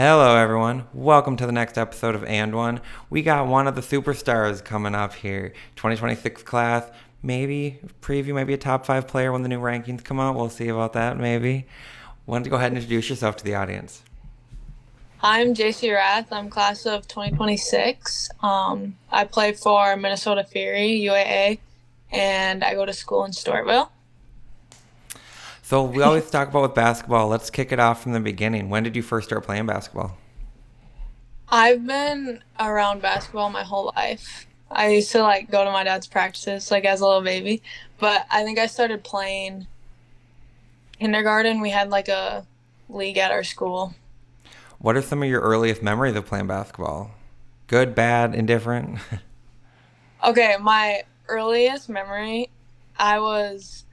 Hello, everyone. Welcome to the next episode of And One. We got one of the superstars coming up here. 2026 class, maybe preview, maybe a top five player when the new rankings come out. We'll see about that, maybe. Why don't you go ahead and introduce yourself to the audience? I'm Jayci Rath. I'm class of 2026. I play for Minnesota Fury, UAA, and I go to school in Stortville. So we always talk about with basketball. Let's kick it off from the beginning. When did you first start playing basketball? I've been around basketball my whole life. I used to go to my dad's practices as a little baby, but I think I started playing kindergarten. We had a league at our school. What are some of your earliest memories of playing basketball? Good, bad, indifferent? Okay, my earliest memory, I was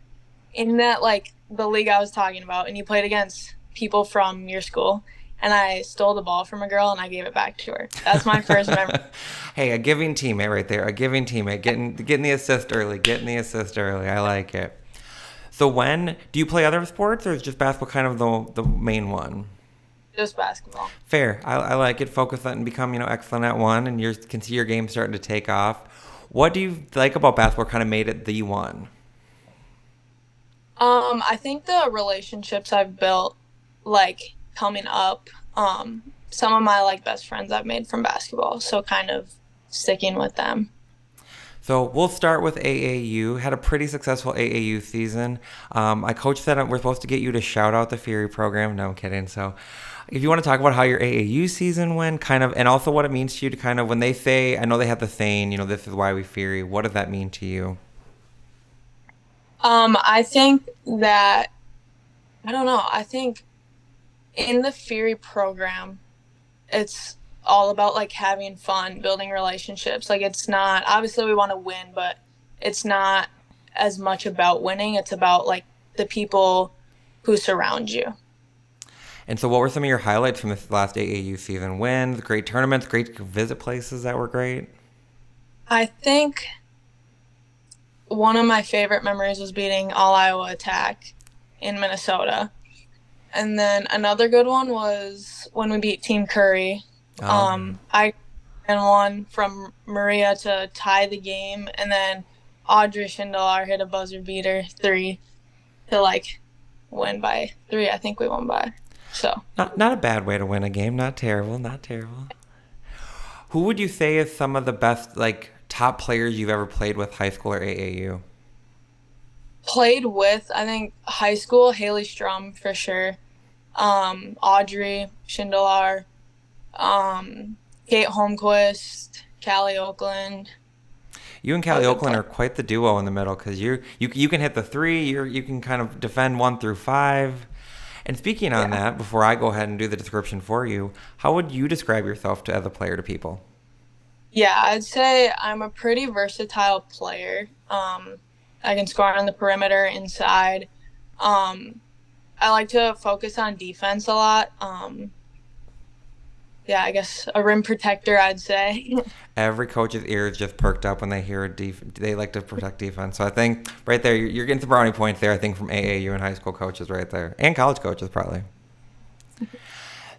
in that the league I was talking about, and you played against people from your school, and I stole the ball from a girl and I gave it back to her. That's my first memory. Hey, a giving teammate right there. A giving teammate. Getting the assist early. Getting the assist early. I like it. So when do you play other sports, or is just basketball kind of the main one? Just basketball. Fair. I like it. Focus on and become excellent at one, and you can see your game starting to take off. What do you like about basketball? Kind of made it the one. I think the relationships I've built, coming up, some of my best friends I've made from basketball, so kind of sticking with them. So we'll start with AAU. Had a pretty successful AAU season. I coach that we're supposed to get you to shout out the Fury program. No, I'm kidding. So if you want to talk about how your AAU season went, kind of, and also what it means to you to kind of, when they say, I know they have the saying, this is why we Fury. What does that mean to you? I think that I don't know. I think in the Fury program, it's all about having fun, building relationships. It's not obviously we want to win, but it's not as much about winning. It's about the people who surround you. And so what were some of your highlights from this last AAU season? Wins, great tournaments, great visit places that were great. I think one of my favorite memories was beating All Iowa Attack in Minnesota. And then another good one was when we beat Team Curry. Um, I and one from Maria to tie the game, and then Audrey Schindler hit a buzzer beater three to win by three. I think we won by. So not a bad way to win a game. Not terrible. Not terrible. Who would you say is some of the best top players you've ever played with, high school or AAU? played with I think high school Haley Strum for sure. Audrey Schindler, Kate Holmquist, Callie Oakland. You and A Callie good Oakland play. are quite the duo in the middle because you can hit the three. You can kind of defend one through five. And speaking on Yeah. that, before I go ahead and do the description for you, how would you describe yourself to as a player to people? Yeah, I'd say I'm a pretty versatile player. I can score on the perimeter, inside. Um, I like to focus on defense a lot. Yeah, I guess a rim protector, I'd say. Every coach's ears just perked up when they hear they like to protect defense. So I think right there, you're getting some brownie points there. I think from AAU and high school coaches right there, and college coaches probably.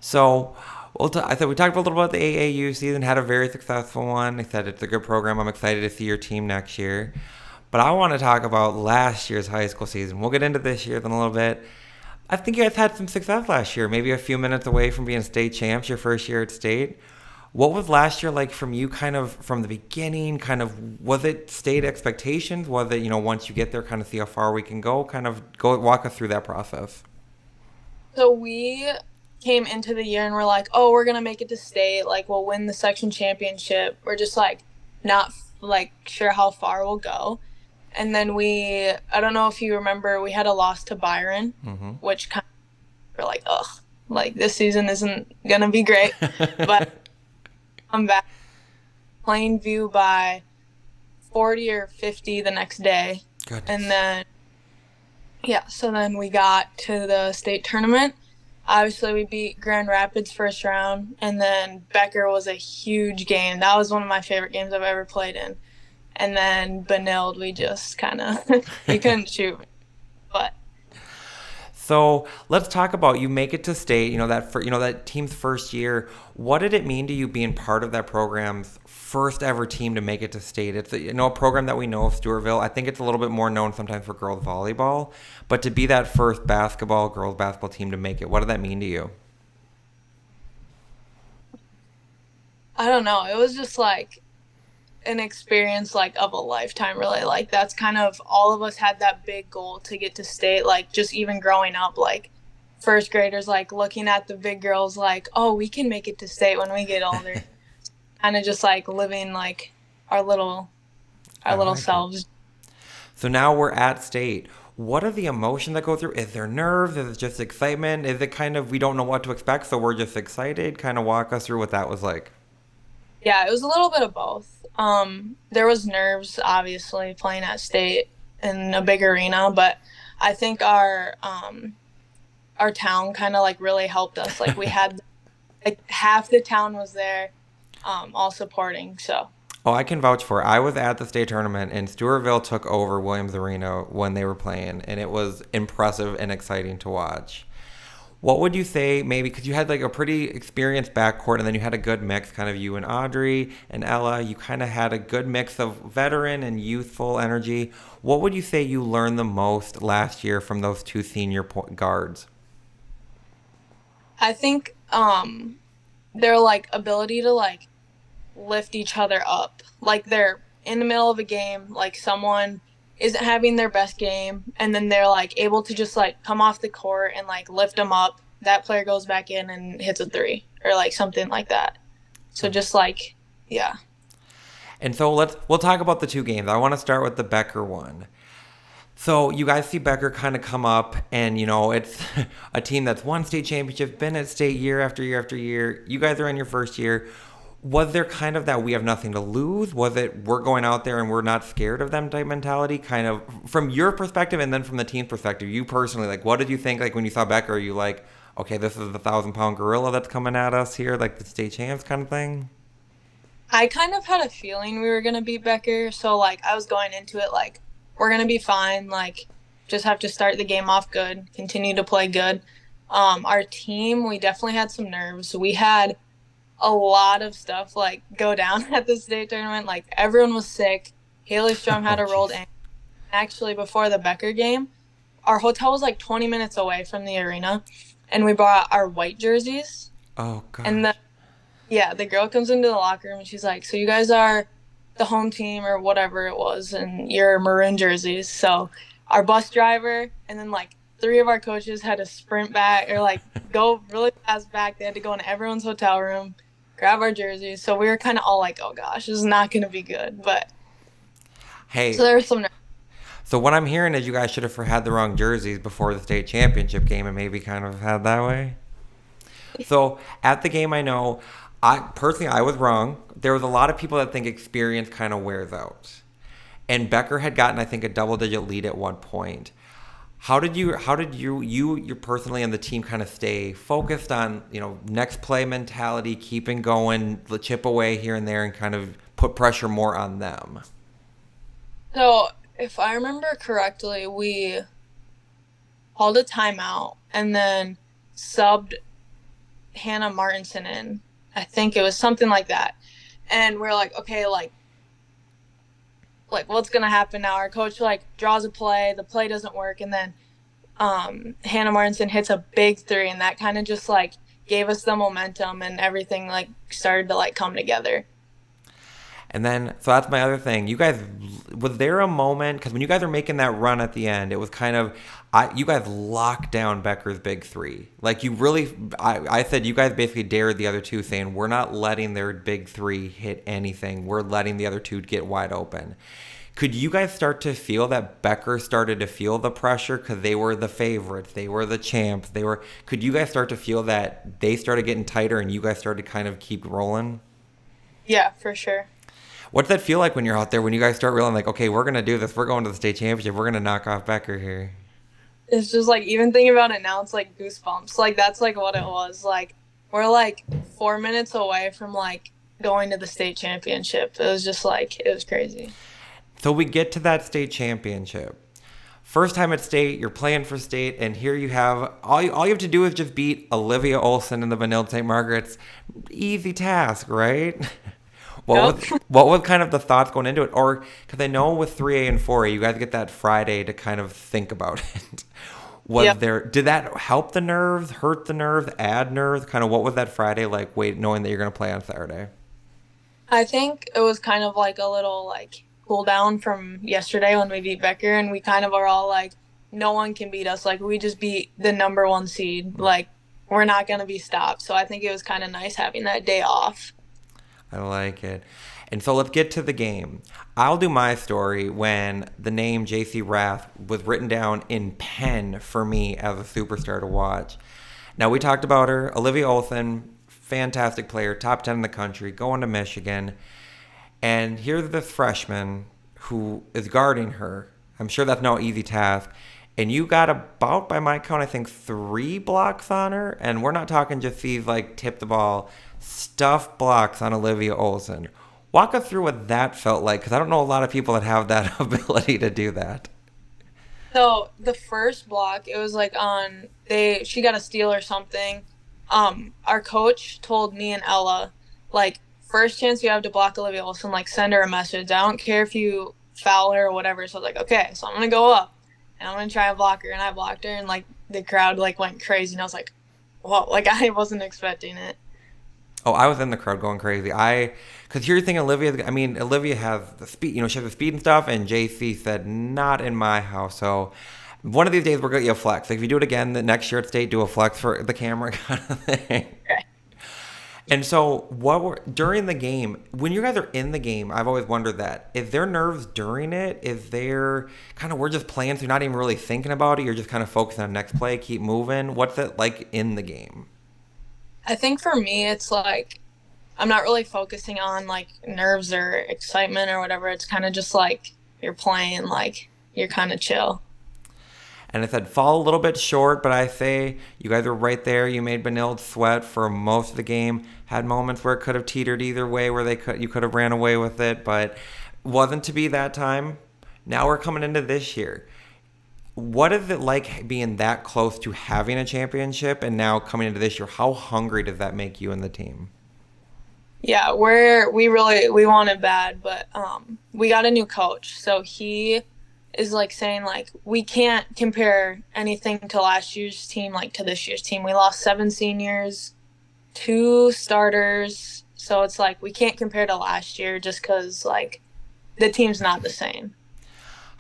So, I said we talked a little about the AAU season. Had a very successful one. I said it's a good program. I'm excited to see your team next year. But I want to talk about last year's high school season. We'll get into this year in a little bit. I think you guys had some success last year. Maybe a few minutes away from being state champs your first year at state. What was last year like from you, kind of from the beginning? Kind of was it state expectations? Was it once you get there, kind of see how far we can go? Kind of go walk us through that process. So we came into the year and we're like, oh, we're gonna make it to state. We'll win the section championship. We're just not sure how far we'll go. And then I don't know if you remember, we had a loss to Byron, which kind of we're like, ugh, this season isn't gonna be great. But I'm back Plainview by 40 or 50 the next day. And Goodness. then, yeah, so then we got to the state tournament. Obviously, we beat Grand Rapids first round, and then Becker was a huge game. That was one of my favorite games I've ever played in. And then Benilde, we just kind of, you couldn't shoot, but So let's talk about you make it to state. That team's first year. What did it mean to you being part of that program's first ever team to make it to state? It's a program that we know of, Stewartville. I think it's a little bit more known sometimes for girls volleyball, but to be that first girls basketball team to make it, what did that mean to you? I don't know. It was just like an experience like of a lifetime, really. Like that's kind of all of us had that big goal to get to state. Like just even growing up, like first graders like looking at the big girls like, oh, we can make it to state when we get older. Kind of just like living like our little I our little like it. selves. So now we're at state. What are the emotions that go through? Is there nerves? Is it just excitement? Is it kind of we don't know what to expect, so we're just excited? Kind of walk us through what that was like. Yeah, it was a little bit of both. There was nerves, obviously, playing at state in a big arena, but I think our town kind of like really helped us. Like we had like half the town was there, all supporting. So Oh, I can vouch for it. I was at the state tournament, and Stewartville took over Williams Arena when they were playing, and it was impressive and exciting to watch. What would you say, maybe, because you had like a pretty experienced backcourt, and then you had a good mix, kind of you and Audrey and Ella. You kind of had a good mix of veteran and youthful energy. What would you say you learned the most last year from those two senior guards? I think their like ability to like lift each other up. Like they're in the middle of a game, like someone isn't having their best game, and then they're like able to just like come off the court and like lift them up. That player goes back in and hits a three or like something like that. So just like, yeah. And so we'll talk about the two games. I want to start with the Becker one. So you guys see Becker kind of come up, and it's a team that's won state championship, been at state year after year after year. You guys are in your first year. Was there kind of that we have nothing to lose? Was it we're going out there and we're not scared of them type mentality? Kind of from your perspective, and then from the team's perspective, you personally, like, what did you think? Like when you saw Becker, are you like, okay, this is the 1,000-pound gorilla that's coming at us here, like the state champs kind of thing? I kind of had a feeling we were gonna beat Becker, so like I was going into it like we're gonna be fine. Like just have to start the game off good, continue to play good. Our team, we definitely had some nerves. We had a lot of stuff like go down at the state tournament. Like everyone was sick. Haley Strom had Oh, a rolled jeez. ankle. Actually, before the Becker game, our hotel was like 20 minutes away from the arena, and we brought our white jerseys. Oh, And the gosh. yeah, the girl comes into the locker room and she's like, "So you guys are the home team or whatever it was, and your maroon jerseys." So our bus driver and then like three of our coaches had to sprint back or like go really fast back. They had to go in everyone's hotel room, grab our jerseys. So we were kind of all like, "Oh gosh, this is not going to be good." But so Hey, there was some. so what I'm hearing is you guys should have had the wrong jerseys before the state championship game and maybe kind of had that way. So at the game, I know, I personally I was wrong. There was a lot of people that think experience kind of wears out, and Becker had gotten I think a double-digit lead at one point. How did you personally and the team kind of stay focused on next play mentality, keeping going, the chip away here and there, and kind of put pressure more on them? So if I remember correctly, we called a timeout and then subbed Hannah Martinson in. I think it was something like that. And we're like, okay, like what's gonna happen now? Our coach like draws a play, the play doesn't work, and then Hannah Martinson hits a big three, and that kind of just like gave us the momentum, and everything like started to like come together. And then, so that's my other thing. You guys, was there a moment? Because when you guys were making that run at the end, it was kind of, you guys locked down Becker's big three. Like you really, I said you guys basically dared the other two, saying we're not letting their big three hit anything. We're letting the other two get wide open. Could you guys start to feel that Becker started to feel the pressure because they were the favorites, they were the champs, they were? Could you guys start to feel that they started getting tighter and you guys started to kind of keep rolling? Yeah, for sure. What's that feel like when you're out there when you guys start realizing like, okay, we're gonna do this, we're going to the state championship, we're gonna knock off Becker here? It's just like even thinking about it now, it's like goosebumps. Like that's like what it was. Like we're like 4 minutes away from like going to the state championship. It was just like it was crazy. So we get to that state championship. First time at state, you're playing for state, and here you have all you have to do is just beat Olivia Olson in the Vanille St. Margaret's. Easy task, right? Yep. What was kind of the thoughts going into it, or because I know with 3A and 4A, you guys get that Friday to kind of think about it. Was Yep. there did that help the nerves, hurt the nerves, add nerves? Kind of what was that Friday like? Wait, knowing that you're gonna play on Saturday. I think it was kind of like a little like cool down from yesterday when we beat Becker, and we kind of are all like, no one can beat us. Like we just beat the number one seed. Like we're not gonna be stopped. So I think it was kind of nice having that day off. I like it. And so let's get to the game. I'll do my story when the name Jayci Rath was written down in pen for me as a superstar to watch. Now, we talked about her, Olivia Olson, fantastic player, top 10 in the country, going to Michigan. And here's this freshman who is guarding her. I'm sure that's no easy task. And you got about, by my count, I think 3 blocks on her. And we're not talking just these like tip the ball, stuff blocks on Olivia Olson. Walk us through what that felt like, because I don't know a lot of people that have that ability to do that. So the first block, it was like on she got a steal or something. Our coach told me and Ella, like, first chance you have to block Olivia Olson, like send her a message. I don't care if you foul her or whatever. So I was like, okay, so I'm gonna go up and I'm gonna try and block her, and I blocked her, and like the crowd like went crazy, and I was like, whoa, like I wasn't expecting it. Oh, I was in the crowd going crazy. Because here's the thing, Olivia. I mean, Olivia has the speed. You know, she has the speed and stuff. And JC said, "Not in my house." So, one of these days we're gonna get a flex. Like if you do it again, the next year at state, do a flex for the camera kind of thing. Okay. And so, what were during the game? When you guys are in the game, I've always wondered that. Is there nerves during it? Is there kind of we're just playing, so you're not even really thinking about it. You're just kind of focusing on next play, keep moving. What's it like in the game? I think for me, it's like I'm not really focusing on like nerves or excitement or whatever. It's kind of just like you're playing, like you're kind of chill. And it said fall a little bit short, but I say you guys were right there. You made Benilde sweat for most of the game. Had moments where it could have teetered either way, where they could you could have ran away with it, but wasn't to be that time. Now we're coming into this year. What is it like being that close to having a championship, and now coming into this year? How hungry does that make you and the team? Yeah, we want it bad, but we got a new coach, so he is like saying like we can't compare anything to last year's team like to this year's team. We lost 7 seniors, 2 starters, so it's like we can't compare to last year just because like the team's not the same.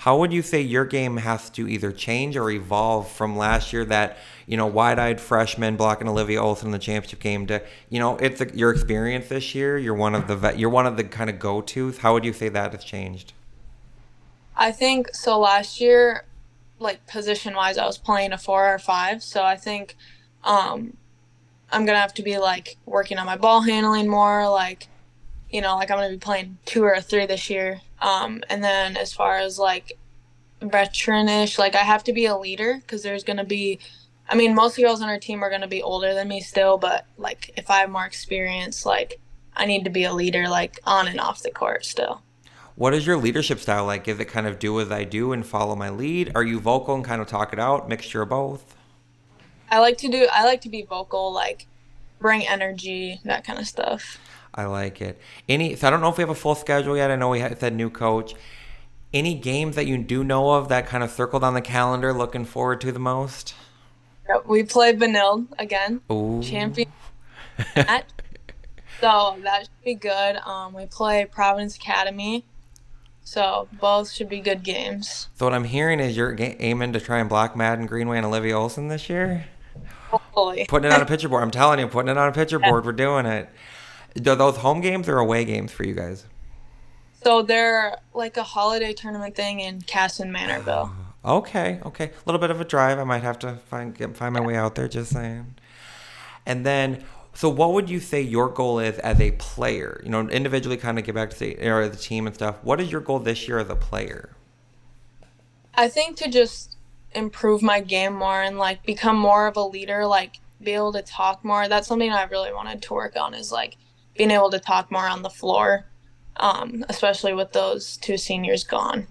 How would you say your game has to either change or evolve from last year, that, wide-eyed freshman blocking Olivia Olson in the championship game, to, it's your experience this year. You're one of the kind of go-tos. How would you say that has changed? I think so. Last year, like position wise, I was playing a 4 or 5, so I think um, I'm gonna have to be like working on my ball handling more. Like like I'm gonna be playing 2 or 3 this year. And then as far as like veteranish, like I have to be a leader because there's gonna be. I mean, most girls on our team are gonna be older than me still, but like if I have more experience, like I need to be a leader, like on and off the court still. What is your leadership style like? Is it kind of do as I do and follow my lead? Are you vocal and kind of talk it out, mixture of both? I like to be vocal, like bring energy, that kind of stuff. I like it. So I don't know if we have a full schedule yet. I know we had said new coach. Any games that you do know of that kind of circled on the calendar, looking forward to the most? Yep, we play Benilde again, Ooh. champion match. So that should be good. We play Providence Academy, so both should be good games. So what I'm hearing is you're aiming to try and block Madden Greenway and Olivia Olson this year? Hopefully. Putting it on a picture board. I'm telling you, putting it on a picture Yeah. board. We're doing it. Are those home games or away games for you guys? So they're like a holiday tournament thing in Casson Manorville. Okay, okay. A little bit of a drive. I might have to find my way out there, just saying. And then, so what would you say your goal is as a player? Individually kind of get back to the team and stuff. What is your goal this year as a player? I think to just improve my game more and like become more of a leader, like be able to talk more. That's something I really wanted to work on, is like being able to talk more on the floor, especially with those 2 seniors gone.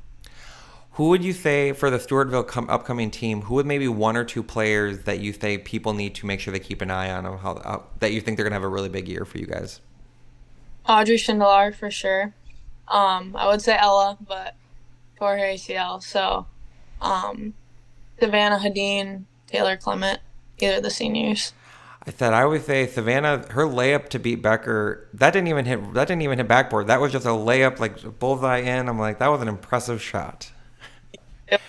Who would you say for the Stewartville upcoming team? Who would maybe one or two players that you think people need to make sure they keep an eye on, or that you think they're gonna have a really big year for you guys? Audrey Schindler for sure. I would say Ella, but for her ACL. So, um, Savannah Hadeen, Taylor Clement, either of the seniors. I always say Savannah, her layup to beat Becker, that didn't even hit. That didn't even hit backboard. That was just a layup, like bullseye in. I'm like, that was an impressive shot. It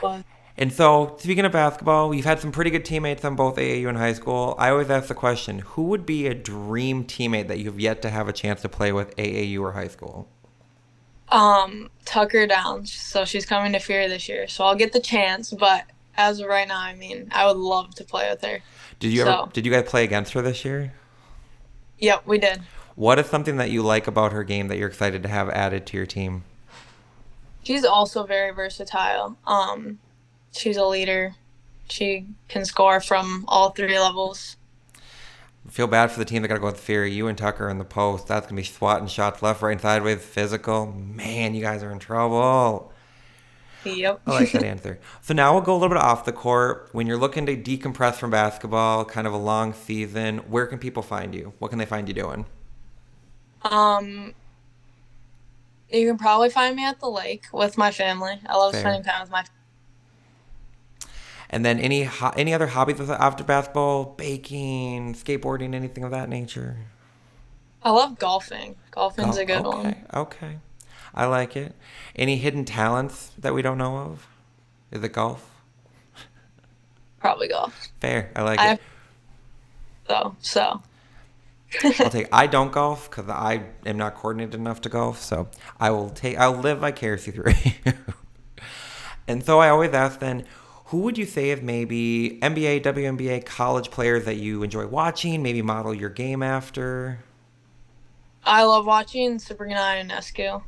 was. And so, speaking of basketball, we've had some pretty good teammates on both AAU and high school. I always ask the question, who would be a dream teammate that you've yet to have a chance to play with AAU or high school? Tucker Downs. So she's coming to Fury this year. So I'll get the chance, but as of right now, I mean, I would love to play with her. Did you guys play against her this year? Yep, we did. What is something that you like about her game that you're excited to have added to your team? She's also very versatile. She's a leader. She can score from all three levels. I feel bad for the team that got to go with Fury. You and Tucker in the post. That's going to be swatting shots left, right, and sideways, physical. Man, you guys are in trouble. Yep. I like that answer. So now we'll go a little bit off the court. When you're looking to decompress from basketball, kind of a long season, where can people find you? What can they find you doing? Um, you can probably find me at the lake with my family. I love Fair. spending time with my. And then any other hobbies after basketball? Baking, skateboarding, anything of that nature? I love golfing. Golfing's a good Okay, one. okay. I like it. Any hidden talents that we don't know of? Is it golf? Probably golf. Fair. I like I it. have so. I don't golf because I am not coordinated enough to golf. So I'll live vicariously through you. And so I always ask then, who would you say is maybe NBA, WNBA, college players that you enjoy watching, maybe model your game after? I love watching Sabrina Ionescu.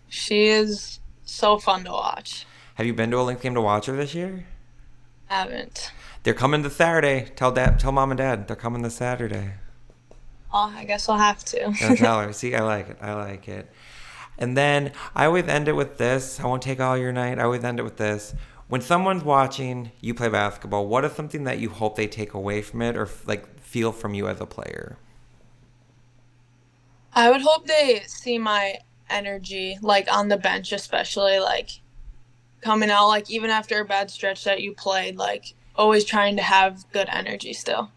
She is so fun to watch. Have you been to a Lynx game to watch her this year? Haven't. They're coming this Saturday. Tell mom and dad they're coming this Saturday. Oh, I guess I'll have Don't to. tell her. See, I like it. I like it. And then I always end it with this. I won't take all your night. I always end it with this. When someone's watching you play basketball, what is something that you hope they take away from it or like feel from you as a player? I would hope they see my energy, like on the bench, especially like coming out, like even after a bad stretch that you played, like always trying to have good energy still.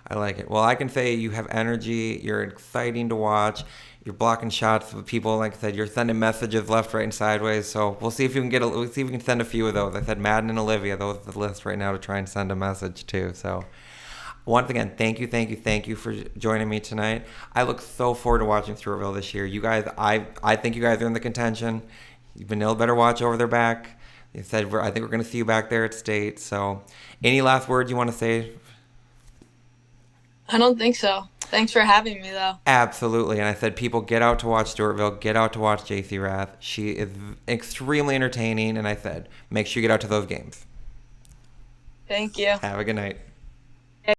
I like it. Well, I can say you have energy. You're exciting to watch. You're blocking shots with people. Like I said, you're sending messages left, right, and sideways. So we'll see if you can we'll see if we can send a few of those. I said Madden and Olivia. Those are the list right now to try and send a message to. So once again, thank you for joining me tonight. I look so forward to watching Stewartville this year. You guys, I think you guys are in the contention. Vanilla better watch over their back. They said I think we're going to see you back there at state. So any last words you want to say? I don't think so. Thanks for having me, though. Absolutely. And I said, people, get out to watch Stewartville. Get out to watch Jayci Rath. She is extremely entertaining. And I said, make sure you get out to those games. Thank you. Have a good night.